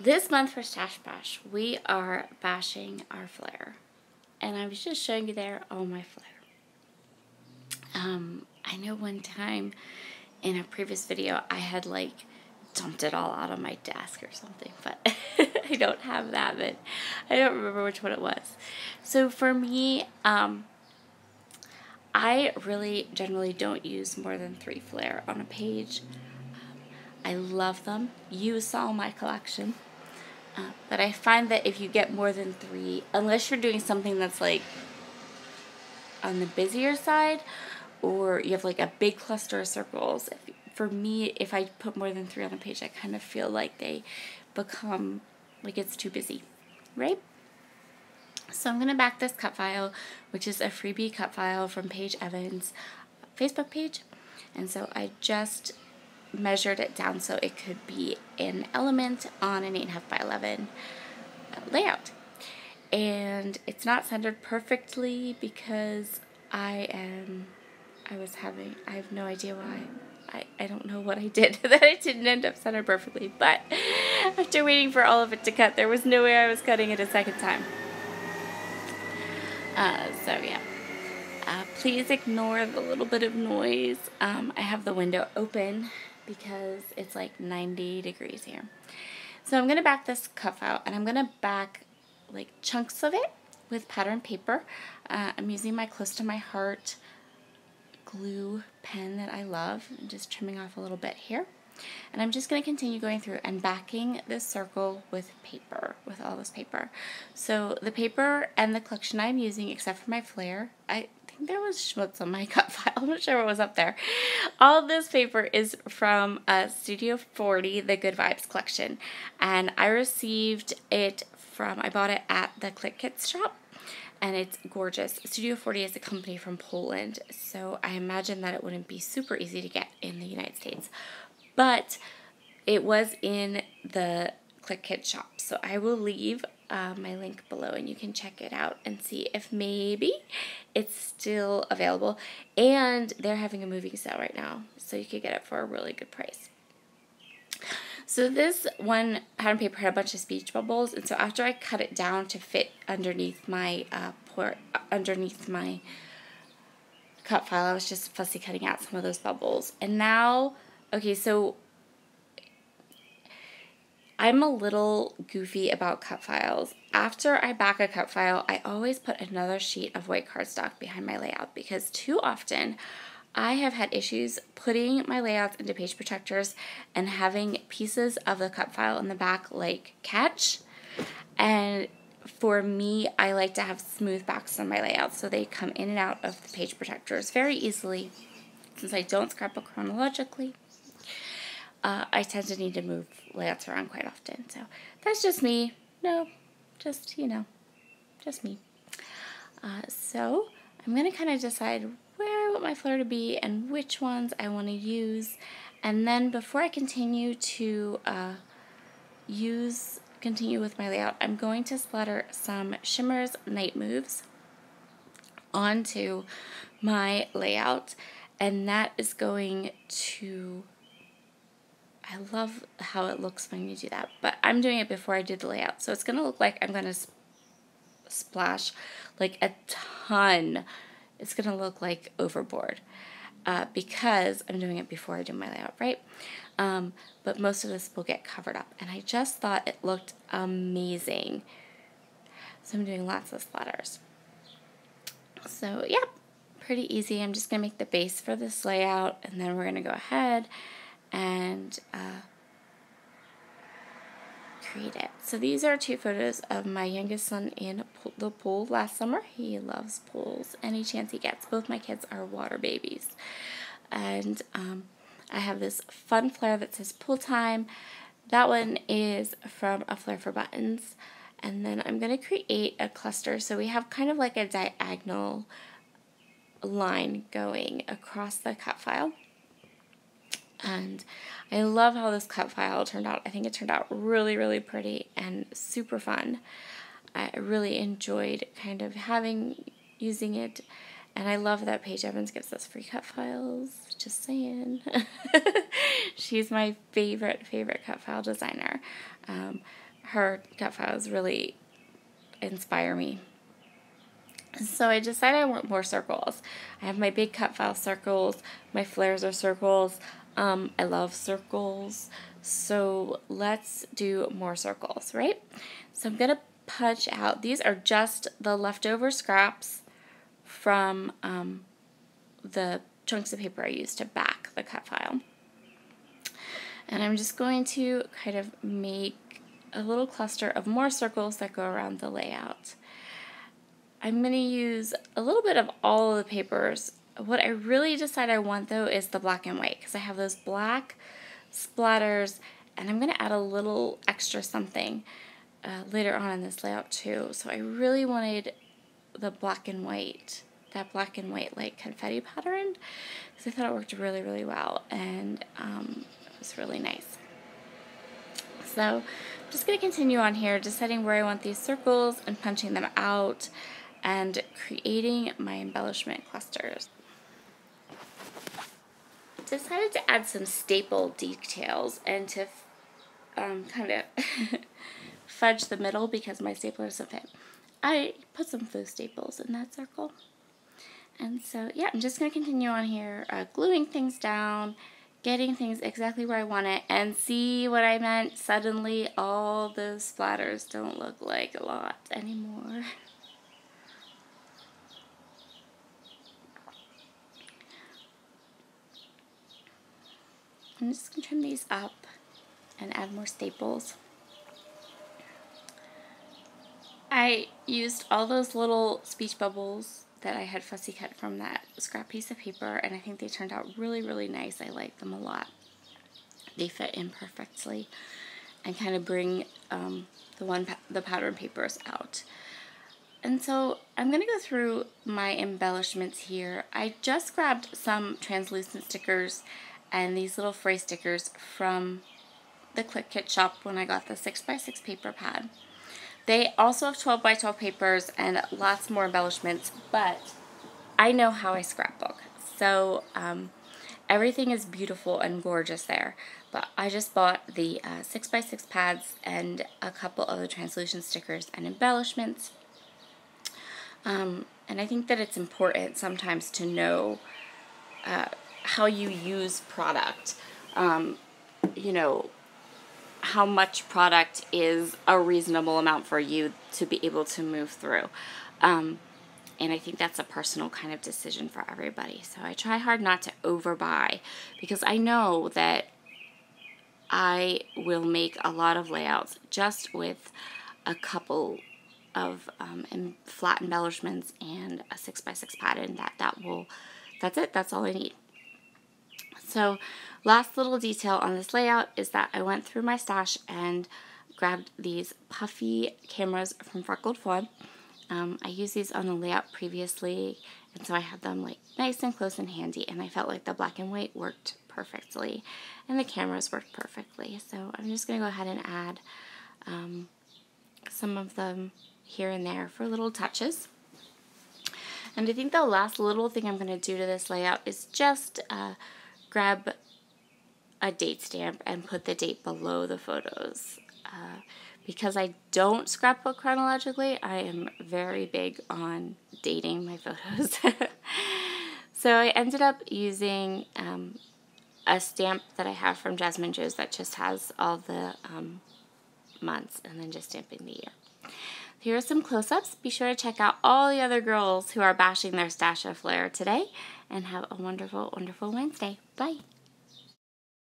This month for Stash Bash, we are bashing our Flair. And I was just showing you there all my Flair. I know one time in a previous video I had like dumped it all out on my desk or something, but I don't have that, but I don't remember which one it was. So for me, I really generally don't use more than 3 Flair on a page. I love them. You saw my collection. But I find that if you get more than 3, unless you're doing something that's like on the busier side, or you have like a big cluster of circles, for me, if I put more than 3 on a page, I kind of feel like they become, like it's too busy, right? So I'm going to back this cut file, which is a freebie cut file from Paige Evans' Facebook page. And so I just measured it down so it could be an element on an 8.5 by 11 layout. And it's not centered perfectly because I have no idea why. I don't know what I did that it didn't end up centered perfectly, but after waiting for all of it to cut, there was no way I was cutting it a second time. So yeah. Please ignore the little bit of noise. I have the window open because it's like 90 degrees here. So I'm going to back this cut file, and I'm going to back like chunks of it with pattern paper. I'm using my Close to My Heart glue pen that I love. I'm just trimming off a little bit here. And I'm just going to continue going through and backing this circle with paper, with all this paper. So the paper and the collection I'm using, except for my Flair, I think there was schmutz on my cut file. I'm not sure what was up there. All of this paper is from Studio 40, the Good Vibes collection. And I received it from, I bought it at the Click Kits shop. And it's gorgeous. Studio 40 is a company from Poland, so I imagine that it wouldn't be super easy to get in the United States. But it was in the Click Kit shop, so I will leave my link below and you can check it out and see if maybe it's still available. And they're having a moving sale right now, so you could get it for a really good price. So this one pattern paper had a bunch of speech bubbles, and so after I cut it down to fit underneath my cut file, I was just fussy cutting out some of those bubbles. And now, okay, so I'm a little goofy about cut files. After I back a cut file, I always put another sheet of white cardstock behind my layout because too often I have had issues putting my layouts into page protectors and having pieces of the cut file in the back like catch. And for me, I like to have smooth backs on my layouts so they come in and out of the page protectors very easily. Since I don't scrapbook chronologically, I tend to need to move layouts around quite often. So that's just me. No, just, you know, just me. So I'm going to kind of decide where I want my Flair to be and which ones I want to use. And then before I continue to continue with my layout, I'm going to splatter some Shimmer's Night Moves onto my layout. And that is going to, I love how it looks when you do that, but I'm doing it before I did the layout. So it's going to look like I'm going to splash like a ton. It's going to look like overboard because I'm doing it before I do my layout, right? But most of this will get covered up. And I just thought it looked amazing. So I'm doing lots of splatters. So, yeah, pretty easy. I'm just going to make the base for this layout, and then we're going to go ahead and create it. So these are 2 photos of my youngest son in the pool last summer. He loves pools any chance he gets. Both my kids are water babies. And I have this fun Flair that says pool time. That one is from a Flair for Buttons. And then I'm going to create a cluster. So we have kind of like a diagonal line going across the cut file. And I love how this cut file turned out. I think it turned out really, really pretty and super fun. I really enjoyed kind of using it. And I love that Paige Evans gives us free cut files. Just saying. She's my favorite cut file designer. her cut files really inspire me. So I decided I want more circles. I have my big cut file circles. My flares are circles. I love circles. So let's do more circles, right? So I'm going to punch out. These are just the leftover scraps from the chunks of paper I used to back the cut file. And I'm just going to kind of make a little cluster of more circles that go around the layout. I'm going to use a little bit of all of the papers. What I really decide I want though is the black and white, because I have those black splatters, and I'm going to add a little extra something later on in this layout too. So I really wanted the black and white, that black and white like confetti pattern, because I thought it worked really, really well, and it was really nice. So I'm just going to continue on here, deciding where I want these circles and punching them out and creating my embellishment clusters. Decided to add some staple details and to kind of fudge the middle because my stapler doesn't fit. I put some faux staples in that circle. And so, yeah, I'm just going to continue on here, gluing things down, getting things exactly where I want it, and see what I meant? Suddenly, all those splatters don't look like a lot anymore. I'm just going to trim these up and add more staples. I used all those little speech bubbles that I had fussy cut from that scrap piece of paper, and I think they turned out really, really nice. I like them a lot. They fit in perfectly and kind of bring the pattern papers out. And so I'm going to go through my embellishments here. I just grabbed some translucent stickers and these little fray stickers from the Click Kit shop when I got the 6x6 paper pad. They also have 12x12 papers and lots more embellishments, but I know how I scrapbook. So everything is beautiful and gorgeous there. But I just bought the 6x6 pads and a couple of the translucent stickers and embellishments. And I think that it's important sometimes to know how you use product. You know, how much product is a reasonable amount for you to be able to move through. And I think that's a personal kind of decision for everybody. So I try hard not to overbuy, because I know that I will make a lot of layouts just with a couple of flat embellishments and a 6x6 pad, and that's it. That's all I need. So last little detail on this layout is that I went through my stash and grabbed these puffy cameras from Freckled Fawn. I used these on the layout previously, and so I had them like nice and close and handy, and I felt like the black and white worked perfectly and the cameras worked perfectly. So I'm just going to go ahead and add some of them here and there for little touches. And I think the last little thing I'm going to do to this layout is just grab a date stamp and put the date below the photos. Because I don't scrapbook chronologically, I am very big on dating my photos. So I ended up using a stamp that I have from Jasmine Joe's that just has all the months and then just stamping the year. Here are some close-ups. Be sure to check out all the other girls who are bashing their stash of Flair today, and have a wonderful, wonderful Wednesday. Bye.